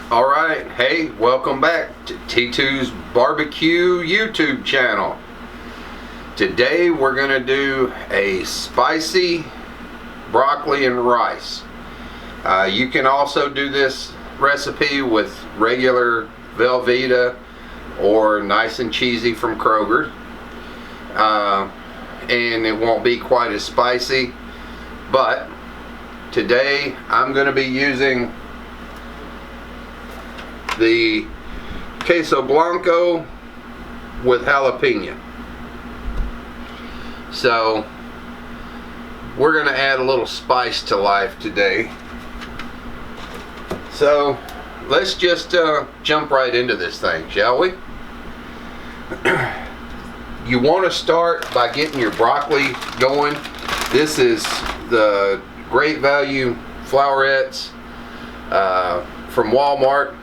Alright, hey, welcome back to T2's Barbecue YouTube channel. Today we're going to do a spicy broccoli and rice. You can also do this recipe with regular Velveta or nice and cheesy from Kroger. And it won't be quite as spicy, but today I'm going to be using the queso blanco with jalapeno. So we're going to add a little spice to life today. So let's just jump right into this thing, shall we? You want to start by getting your broccoli going. This is the Great Value flowerets from Walmart.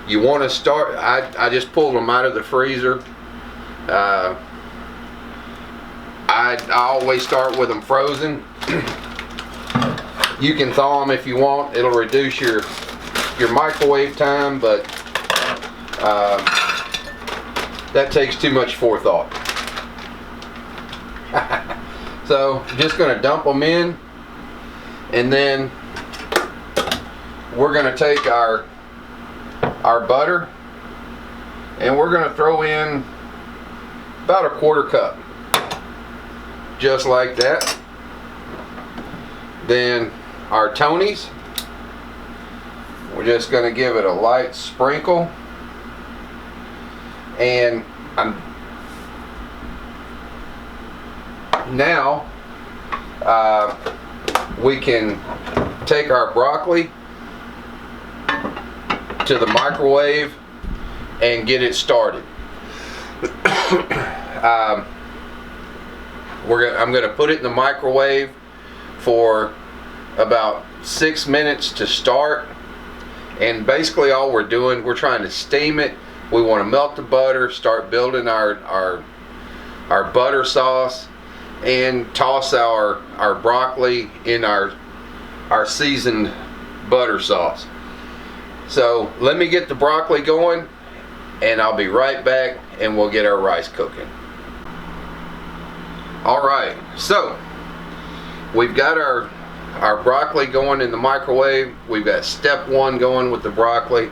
You want to start, I just pulled them out of the freezer. I always start with them frozen. You can thaw them if you want. It'll reduce your microwave time, but that takes too much forethought. So just going to dump them in, and then we're going to take our butter and we're going to throw in about a quarter cup, just like that. Then our Tonys, we're just going to give it a light sprinkle, and now we can take our broccoli to the microwave and get it started. I'm going to put it in the microwave for about 6 minutes to start, and basically all we're doing, we're trying to steam it. We want to melt the butter, start building our butter sauce, and toss our broccoli in our seasoned butter sauce. So let me get the broccoli going, and I'll be right back, and we'll get our rice cooking. Alright, so we've got our broccoli going in the microwave. We've got step one going with the broccoli.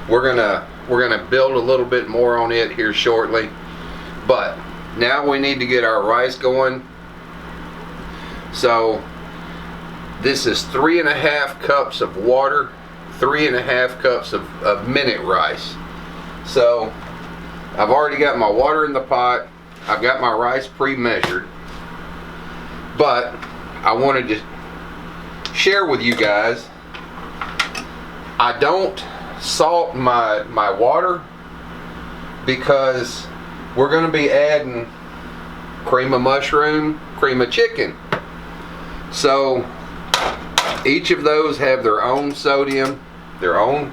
We're gonna build a little bit more on it here shortly, but now we need to get our rice going. So this is 3.5 cups of water, 3.5 cups of minute rice. So I've already got my water in the pot. I've got my rice pre-measured, but I wanted to share with you guys, I don't salt my water because we're going to be adding cream of mushroom, cream of chicken. So each of those have their own sodium, their own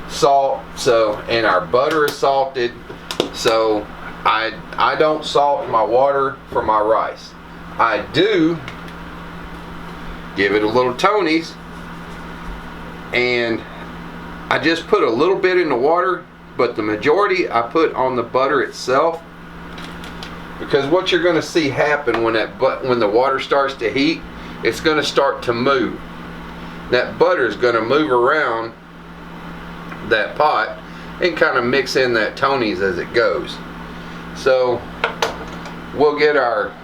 salt. So, and our butter is salted. So I don't salt my water for my rice. I do give it a little Tonys, and I just put a little bit in the water, but the majority I put on the butter itself, because what you're going to see happen when the water starts to heat, it's going to start to move. That butter is going to move around that pot and kind of mix in that Tonys as it goes. So we'll get our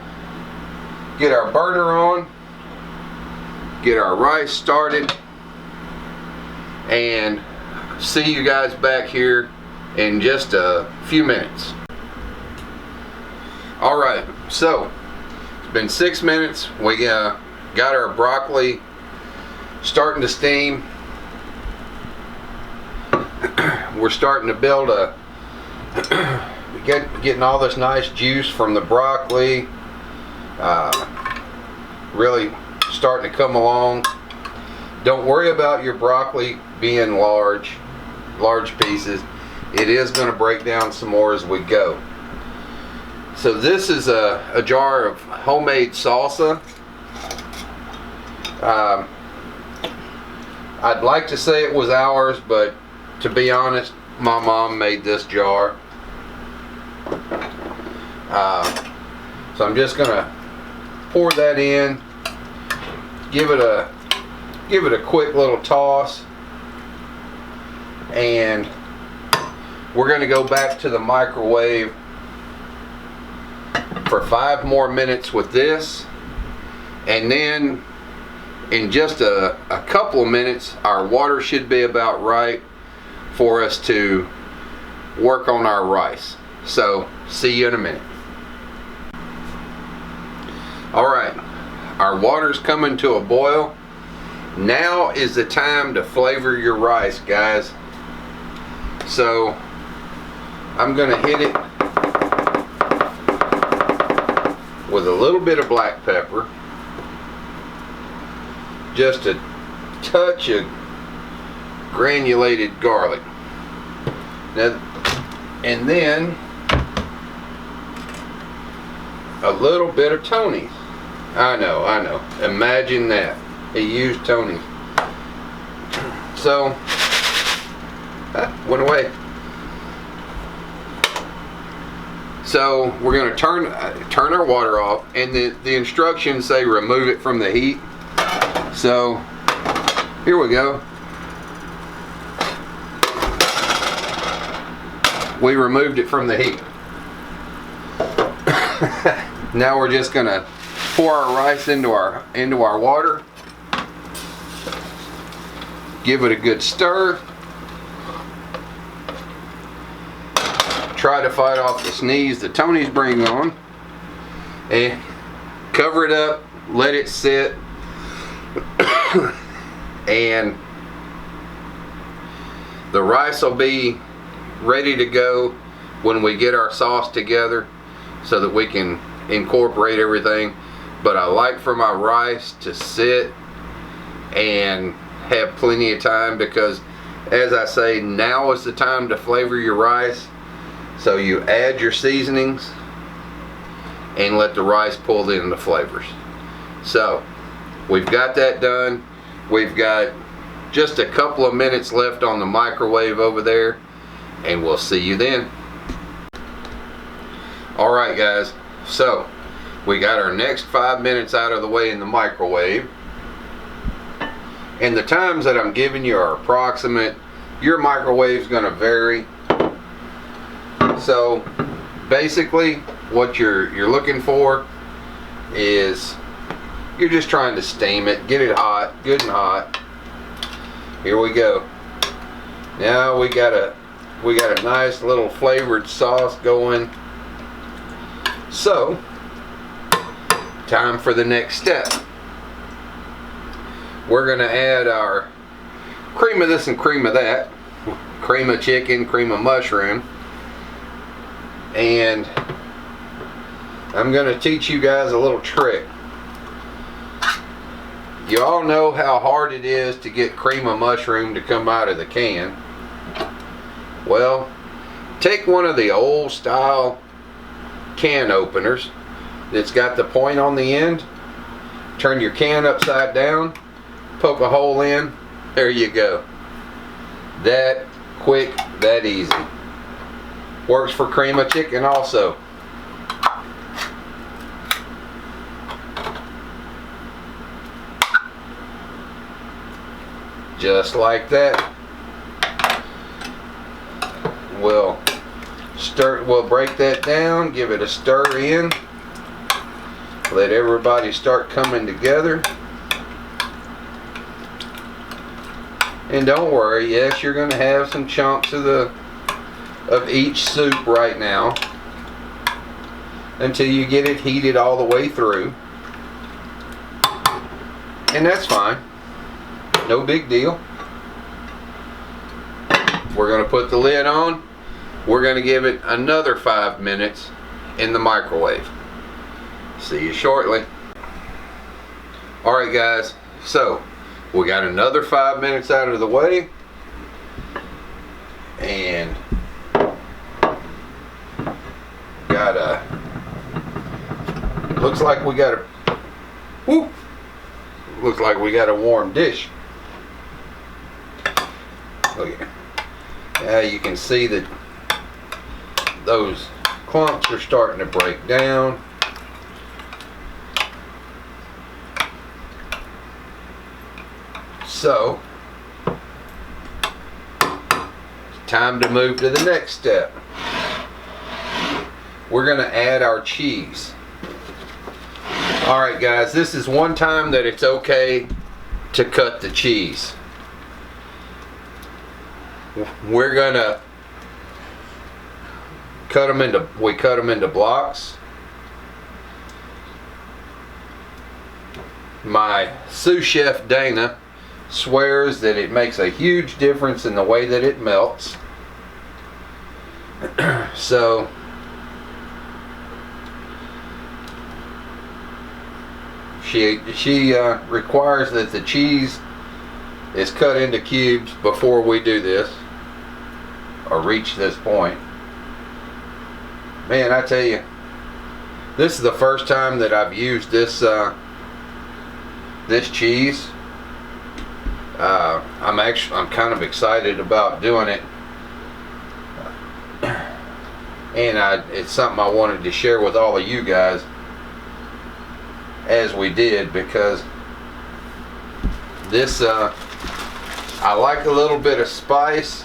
burner on, get our rice started, and see you guys back here in just a few minutes. Alright, so it's been 6 minutes. We got our broccoli starting to steam. We're starting to build getting all this nice juice from the broccoli, really starting to come along. Don't worry about your broccoli being large pieces. It is going to break down some more as we go. So this is a jar of homemade salsa. I'd like to say it was ours, but to be honest, my mom made this jar. So I'm just gonna pour that in, give it a quick little toss, and we're gonna go back to the microwave for 5 more minutes with this, and then in just a couple of minutes our water should be about right for us to work on our rice. So see you in a minute. Alright, our water's coming to a boil. Now is the time to flavor your rice, guys. So I'm gonna hit it with a little bit of black pepper, just a touch of granulated garlic. Now, and then a little bit of Tony's. I know. Imagine that. He used Tony's. So, went away. So we're going to turn our water off, and the instructions say remove it from the heat. So here we go. We removed it from the heat. Now we're just going to pour our rice into our water. Give it a good stir. Try to fight off the sneeze that Tony's bringing on. And cover it up, let it sit. And the rice will be ready to go when we get our sauce together so that we can incorporate everything. But I like for my rice to sit and have plenty of time, because as I say, now is the time to flavor your rice. So you add your seasonings and let the rice pull in the flavors. So we've got that done. We've got just a couple of minutes left on the microwave over there, and we'll see you then. Alright guys, so we got our next 5 minutes out of the way in the microwave, and the times that I'm giving you are approximate. Your microwave's going to vary. So basically what you're looking for is you're just trying to steam it, get it hot, good and hot. Here we go. Now we got a nice little flavored sauce going. So time for the next step. We're gonna add our cream of this and cream of that, cream of chicken, cream of mushroom, and I'm gonna teach you guys a little trick. You all know how hard it is to get cream of mushroom to come out of the can. Well, take one of the old style can openers that's got the point on the end, turn your can upside down, poke a hole in, there you go. That quick, that easy. Works for cream of chicken also. Just like that. We'll break that down, give it a stir in, let everybody start coming together. And don't worry, yes, you're going to have some chunks of each soup right now until you get it heated all the way through. And that's fine. No big deal. We're going to put the lid on. We're going to give it another 5 minutes in the microwave. See you shortly. Alright guys, so we got another 5 minutes out of the way, and looks like we got a warm dish. Look at, yeah, you can see that those clumps are starting to break down. So, it's time to move to the next step. We're going to add our cheese. Alright guys, this is one time that it's okay to cut the cheese. We're going to cut them into blocks. My sous chef Dana swears that it makes a huge difference in the way that it melts. So she requires that the cheese is cut into cubes before we do this or reach this point. Man, I tell you, this is the first time that I've used this this cheese. I'm kind of excited about doing it, and it's something I wanted to share with all of you guys as we did, because this I like a little bit of spice,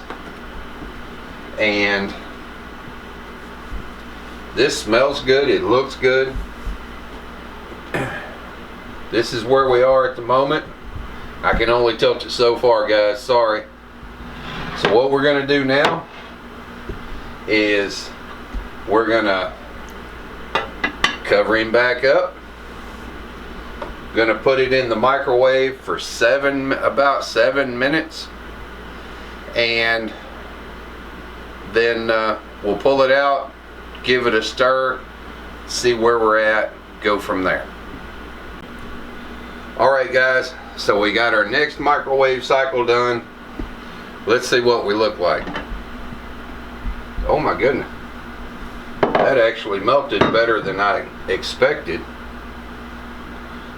and this smells good, it looks good. This is where we are at the moment. I can only tilt it so far, guys, sorry. So what we're going to do now is we're going to cover him back up. Going to put it in the microwave for about 7 minutes, and then we'll pull it out, give it a stir, see where we're at, go from there. Alright guys, so we got our next microwave cycle done. Let's see what we look like. Oh my goodness, that actually melted better than I expected.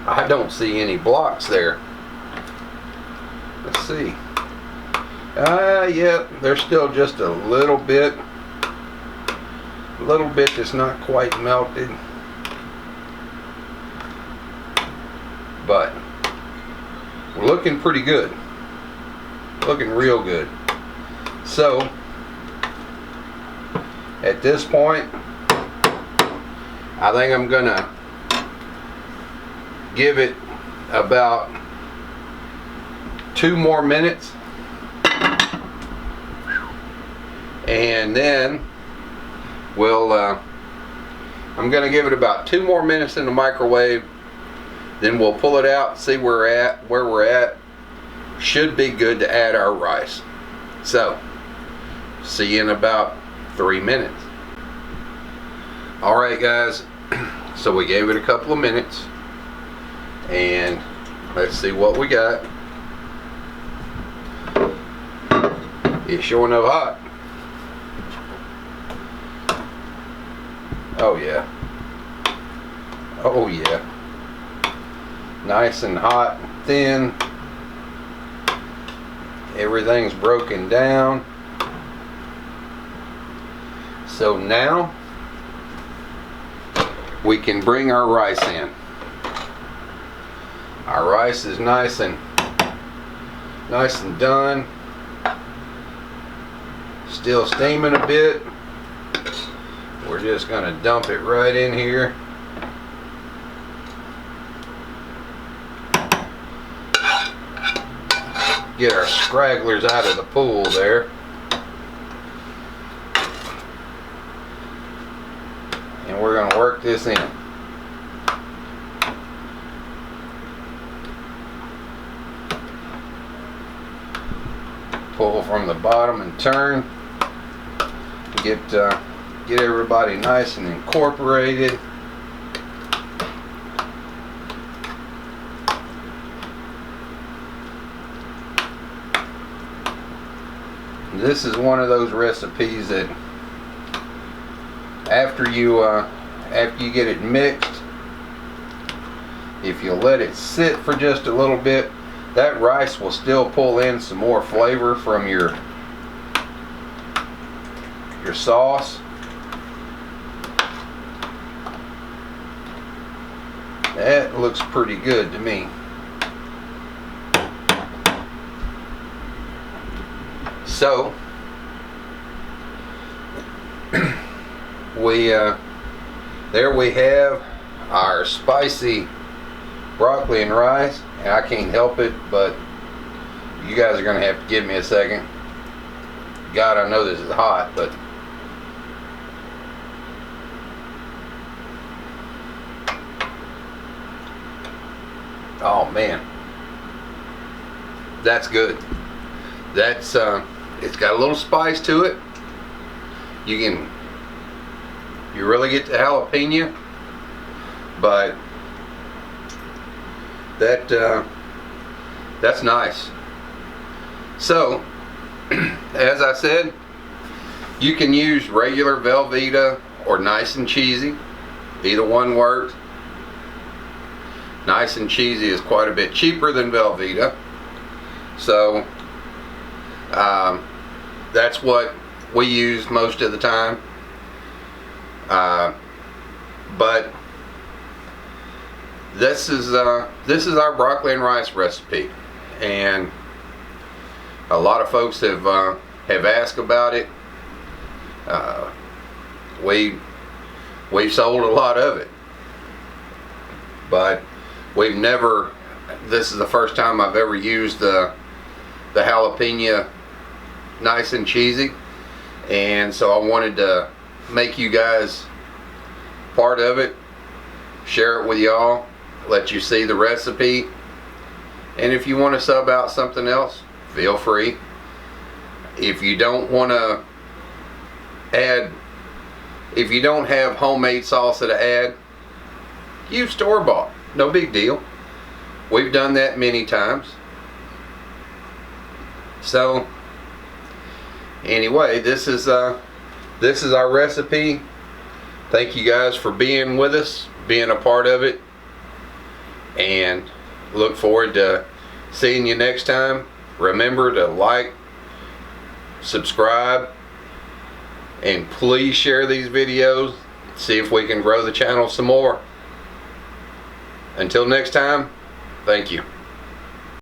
I don't see any blocks there. Let's see. Yeah, there's still just a little bit that's not quite melted, but we're looking pretty good, looking real good. So at this point, I think I'm gonna give it about 2 more minutes, and then we'll I'm gonna give it about 2 more minutes in the microwave, then we'll pull it out, see where we're at. Should be good to add our rice. So see you in about 3 minutes. Alright guys, so we gave it a couple of minutes, and let's see what we got. It's sure enough hot. Oh yeah. Oh yeah. Nice and hot and thin. Everything's broken down. So now we can bring our rice in. Our rice is nice and done. Still steaming a bit. We're just gonna dump it right in here. Get our scragglers out of the pool there. And we're gonna work this in. Pull from the bottom and turn. Get everybody nice and incorporated. This is one of those recipes that after you get it mixed, if you let it sit for just a little bit, that rice will still pull in some more flavor from your sauce. That looks pretty good to me. So there we have our spicy broccoli and rice. And I can't help it, but you guys are gonna have to give me a second. God, I know this is hot, but oh man, that's good. That's it's got a little spice to it. You really get the jalapeno, but that's nice. So as I said, you can use regular Velveta or nice and cheesy. Either one works. Nice and cheesy is quite a bit cheaper than Velveta, so that's what we use most of the time. But this is our broccoli and rice recipe, and a lot of folks have asked about it. We've sold a lot of it, but we've never. This is the first time I've ever used the jalapeno nice and cheesy, and so I wanted to make you guys part of it, share it with y'all, let you see the recipe, and if you want to sub out something else, feel free. If you don't want to add, if you don't have homemade salsa to add, use store-bought. No big deal. We've done that many times. So anyway, this is our recipe. Thank you guys for being with us, being a part of it, and look forward to seeing you next time. Remember to like, subscribe, and please share these videos. See if we can grow the channel some more. Until next time, thank you.